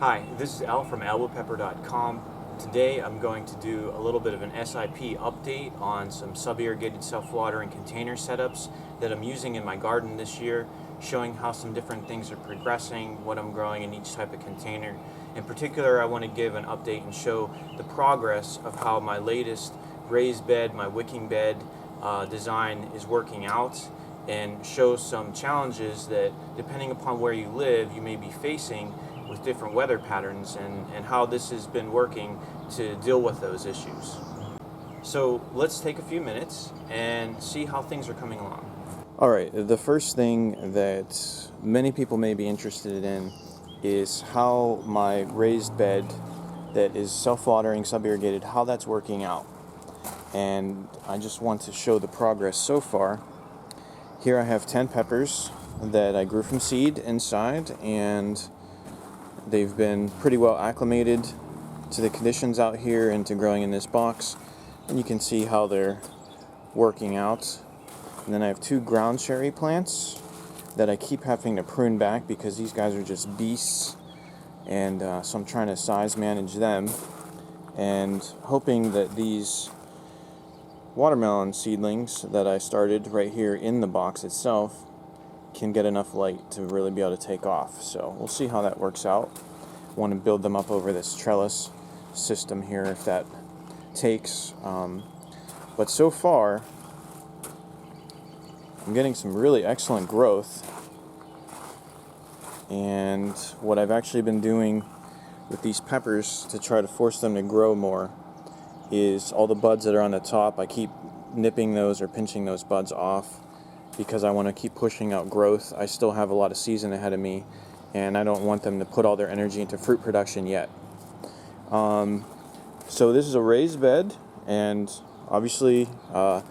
Hi, this is Al from Albopepper.com. Today I'm going to do a little bit of an SIP update on some sub-irrigated self-watering container setups that I'm using in my garden this year, showing how some different things are progressing, what I'm growing in each type of container. In particular, I want to give an update and show the progress of how my latest raised bed, my wicking bed design is working out, and show some challenges that, depending upon where you live, you may be facing with different weather patterns, and how this has been working to deal with those issues. So let's take a few minutes and see how things are coming along. Alright, the first thing that many people may be interested in is how my raised bed that is self-watering, sub-irrigated, how that's working out. And I just want to show the progress so far. Here I have 10 peppers that I grew from seed inside, and they've been pretty well acclimated to the conditions out here and to growing in this box, and you can see how they're working out. And then I have 2 ground cherry plants that I keep having to prune back because these guys are just beasts, and so I'm trying to size manage them and hoping that these watermelon seedlings that I started right here in the box itself can get enough light to really be able to take off. So we'll see how that works out. I want to build them up over this trellis system here if that takes. But so far, I'm getting some really excellent growth. And what I've actually been doing with these peppers to try to force them to grow more is all the buds that are on the top, I keep nipping those or pinching those buds off, because I want to keep pushing out growth. I still have a lot of season ahead of me, and I don't want them to put all their energy into fruit production yet. So this is a raised bed, and obviously I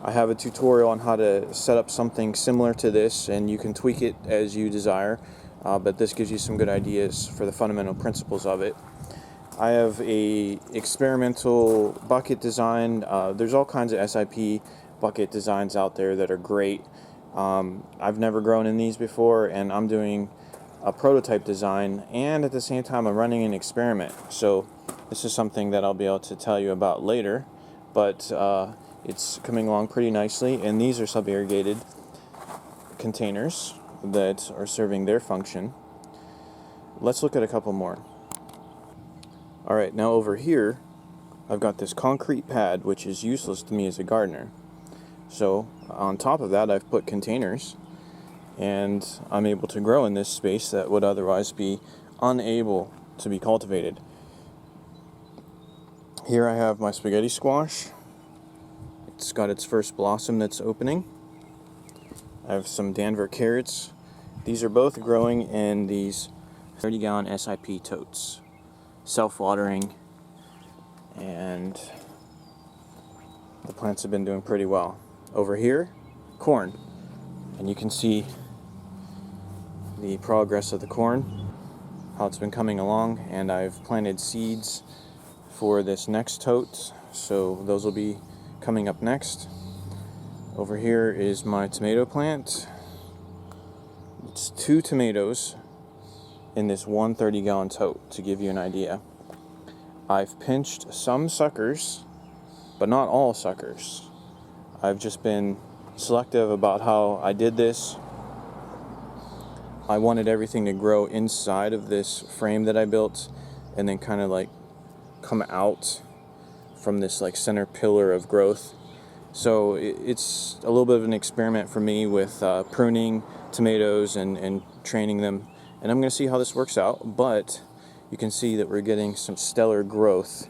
have a tutorial on how to set up something similar to this, and you can tweak it as you desire, but this gives you some good ideas for the fundamental principles of it. I have a experimental bucket design. There's all kinds of SIP bucket designs out there that are great. I've never grown in these before, and I'm doing a prototype design, and at the same time I'm running an experiment. So this is something that I'll be able to tell you about later, but it's coming along pretty nicely, and these are sub-irrigated containers that are serving their function. Let's look at a couple more. Alright, now over here I've got this concrete pad, which is useless to me as a gardener. So on top of that, I've put containers, and I'm able to grow in this space that would otherwise be unable to be cultivated. Here I have my spaghetti squash. It's got its first blossom that's opening. I have some Denver carrots. These are both growing in these 30-gallon SIP totes, self-watering, and the plants have been doing pretty well. Over here, corn, and you can see the progress of the corn, how it's been coming along, and I've planted seeds for this next tote, so those will be coming up next. Over here is my tomato plant. It's 2 tomatoes in this 1 30-gallon tote, to give you an idea. I've pinched some suckers, but not all suckers. I've just been selective about how I did this. I wanted everything to grow inside of this frame that I built, and then kind of like come out from this like center pillar of growth. So it's a little bit of an experiment for me with pruning tomatoes and training them, and I'm going to see how this works out. But you can see that we're getting some stellar growth.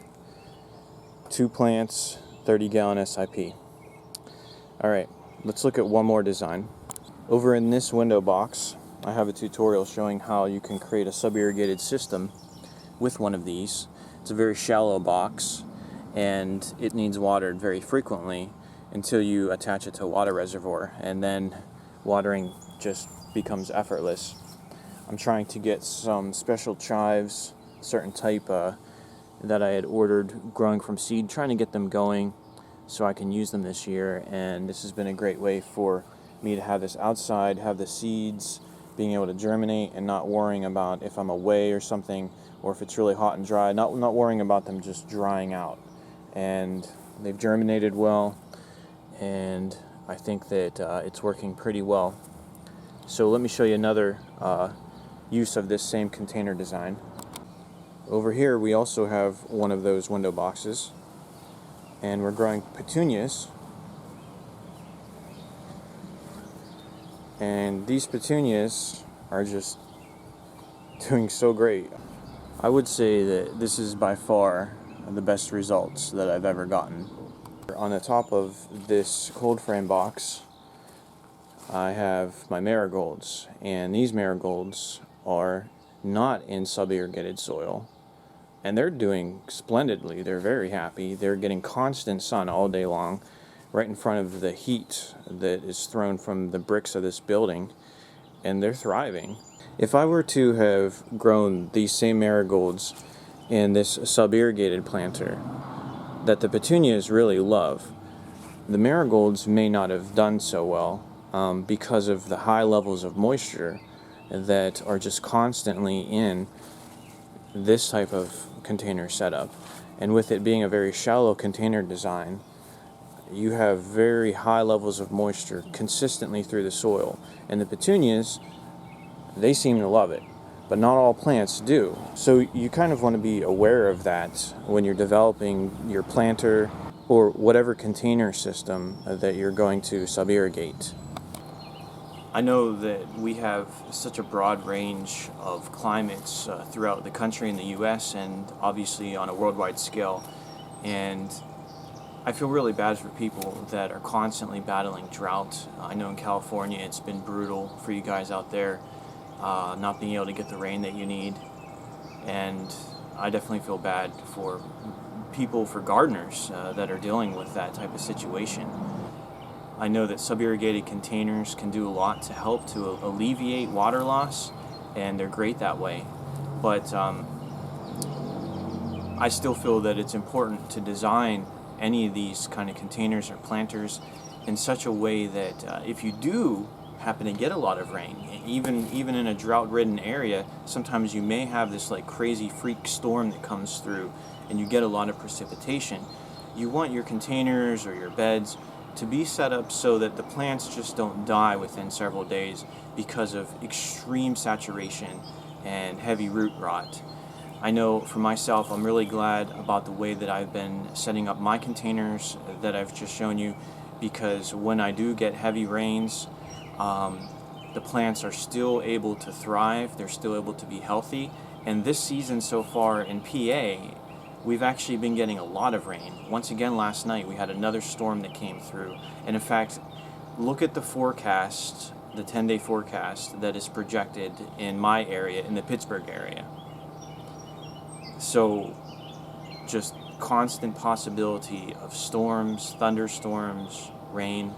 2 plants, 30-gallon SIP. Alright, let's look at one more design. Over in this window box, I have a tutorial showing how you can create a sub-irrigated system with one of these. It's a very shallow box, and it needs watered very frequently until you attach it to a water reservoir, and then watering just becomes effortless. I'm trying to get some special chives, certain type that I had ordered growing from seed, trying to get them going so I can use them this year, and this has been a great way for me to have this outside, have the seeds being able to germinate and not worrying about if I'm away or something, or if it's really hot and dry, not worrying about them just drying out. And they've germinated well, and I think that it's working pretty well. So let me show you another use of this same container design. Over here we also have one of those window boxes, and we're growing petunias. And these petunias are just doing so great. I would say that this is by far the best results that I've ever gotten. On the top of this cold frame box, I have my marigolds, and these marigolds are not in sub-irrigated soil, and they're doing splendidly. They're very happy. They're getting constant sun all day long, right in front of the heat that is thrown from the bricks of this building, and they're thriving. If I were to have grown these same marigolds in this sub-irrigated planter that the petunias really love, the marigolds may not have done so well because of the high levels of moisture that are just constantly in this type of container setup. And with it being a very shallow container design, you have very high levels of moisture consistently through the soil. And the petunias, they seem to love it, but not all plants do. So you kind of want to be aware of that when you're developing your planter or whatever container system that you're going to sub-irrigate. I know that we have such a broad range of climates throughout the country in the US and obviously on a worldwide scale, and I feel really bad for people that are constantly battling drought. I know in California it's been brutal for you guys out there, not being able to get the rain that you need, and I definitely feel bad for people, for gardeners that are dealing with that type of situation. I know that sub-irrigated containers can do a lot to help to alleviate water loss, and they're great that way, but I still feel that it's important to design any of these kind of containers or planters in such a way that if you do happen to get a lot of rain, even in a drought-ridden area, sometimes you may have this like crazy freak storm that comes through and you get a lot of precipitation. You want your containers or your beds to be set up so that the plants just don't die within several days because of extreme saturation and heavy root rot. I know for myself, I'm really glad about the way that I've been setting up my containers that I've just shown you, because when I do get heavy rains, the plants are still able to thrive, they're still able to be healthy. And this season so far in PA, we've actually been getting a lot of rain. Once again last night we had another storm that came through. And in fact, look at the forecast, the 10-day forecast that is projected in my area, in the Pittsburgh area. So just constant possibility of storms, thunderstorms, rain.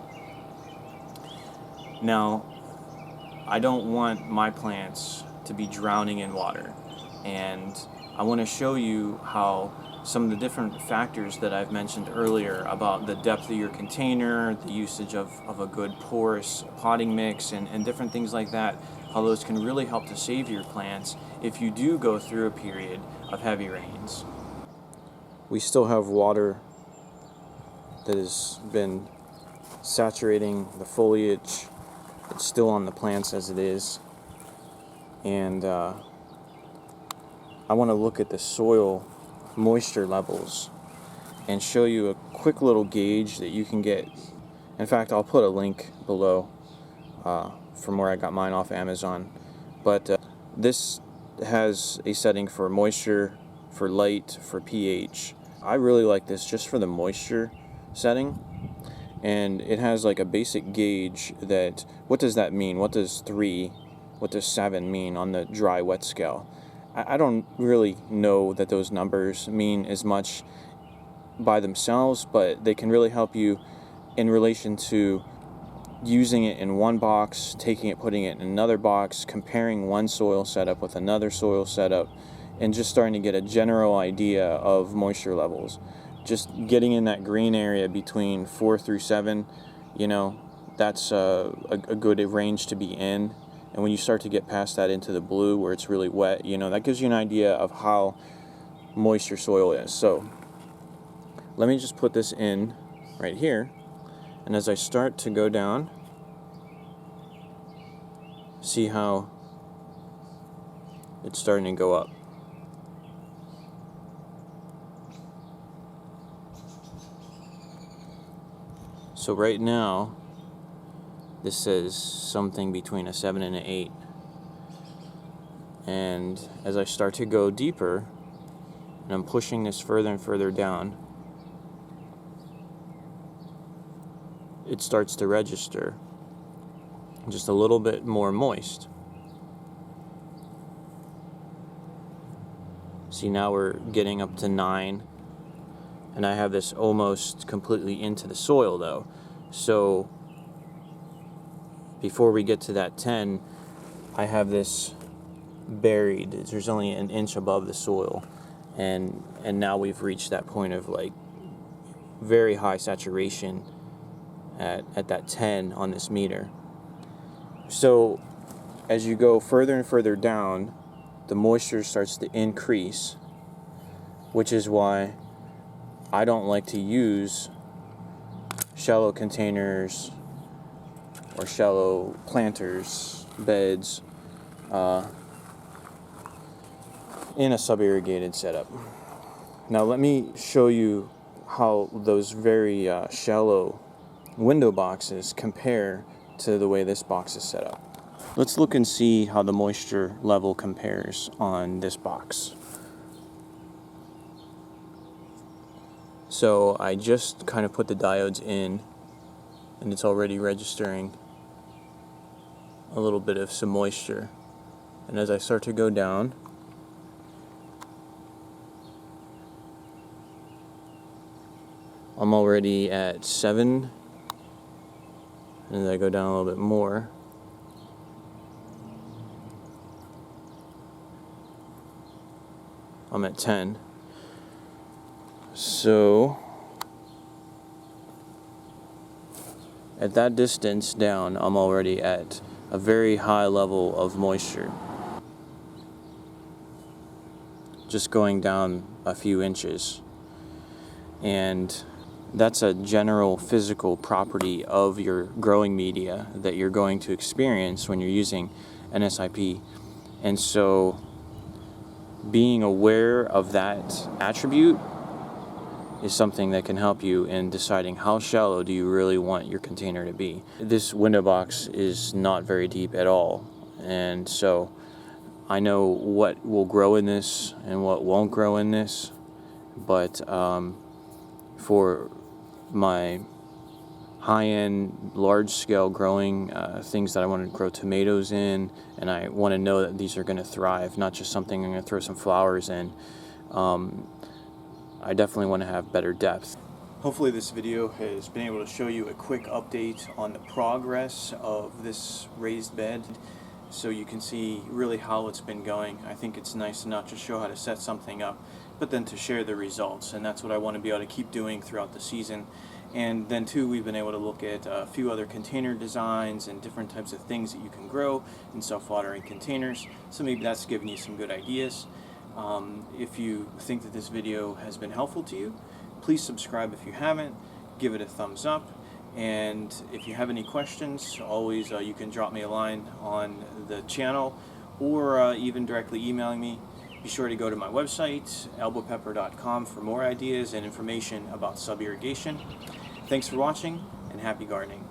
Now, I don't want my plants to be drowning in water, and I want to show you how some of the different factors that I've mentioned earlier about the depth of your container, the usage of a good porous potting mix, and different things like that, how those can really help to save your plants if you do go through a period of heavy rains. We still have water that has been saturating the foliage. It's still on the plants as it is, and I want to look at the soil moisture levels and show you a quick little gauge that you can get. In fact, I'll put a link below from where I got mine off Amazon, but this has a setting for moisture, for light, for pH. I really like this just for the moisture setting, and it has like a basic gauge that, what does that mean? What does 3, what does 7 mean on the dry wet scale? I don't really know that those numbers mean as much by themselves, but they can really help you in relation to using it in one box, taking it, putting it in another box, comparing one soil setup with another soil setup, and just starting to get a general idea of moisture levels. Just getting in that green area between 4 through 7, you know, that's a good range to be in. And when you start to get past that into the blue where it's really wet, that gives you an idea of how moist your soil is. So let me just put this in right here, and as I start to go down, see how it's starting to go up. So right now, this says something between a 7 and an 8. And as I start to go deeper, and I'm pushing this further and further down, it starts to register just a little bit more moist. See, now we're getting up to 9, and I have this almost completely into the soil though. So before we get to that 10, I have this buried. There's only an inch above the soil, and now we've reached that point of like very high saturation at that 10 on this meter. So as you go further and further down, the moisture starts to increase, which is why I don't like to use shallow containers or shallow planters, beds, in a sub-irrigated setup. Now let me show you how those very shallow window boxes compare to the way this box is set up. Let's look and see how the moisture level compares on this box. So I just kind of put the diodes in, and it's already registering a little bit of some moisture. And as I start to go down, I'm already at 7, and as I go down a little bit more, I'm at 10. So at that distance down, I'm already at a very high level of moisture. Just going down a few inches. And that's a general physical property of your growing media that you're going to experience when you're using an SIP. And so being aware of that attribute is something that can help you in deciding how shallow do you really want your container to be. This window box is not very deep at all, and so I know what will grow in this and what won't grow in this, but for my high-end, large-scale growing, things that I want to grow tomatoes in, and I want to know that these are going to thrive, not just something I'm going to throw some flowers in, I definitely want to have better depth. Hopefully this video has been able to show you a quick update on the progress of this raised bed, so you can see really how it's been going. I think it's nice to not just show how to set something up, but then to share the results, and that's what I want to be able to keep doing throughout the season. And then too, we've been able to look at a few other container designs and different types of things that you can grow in self-watering containers, so maybe that's given you some good ideas. If you think that this video has been helpful to you, please subscribe if you haven't, give it a thumbs up, and if you have any questions, always you can drop me a line on the channel, or even directly emailing me. Be sure to go to my website, albopepper.com, for more ideas and information about sub-irrigation. Thanks for watching, and happy gardening.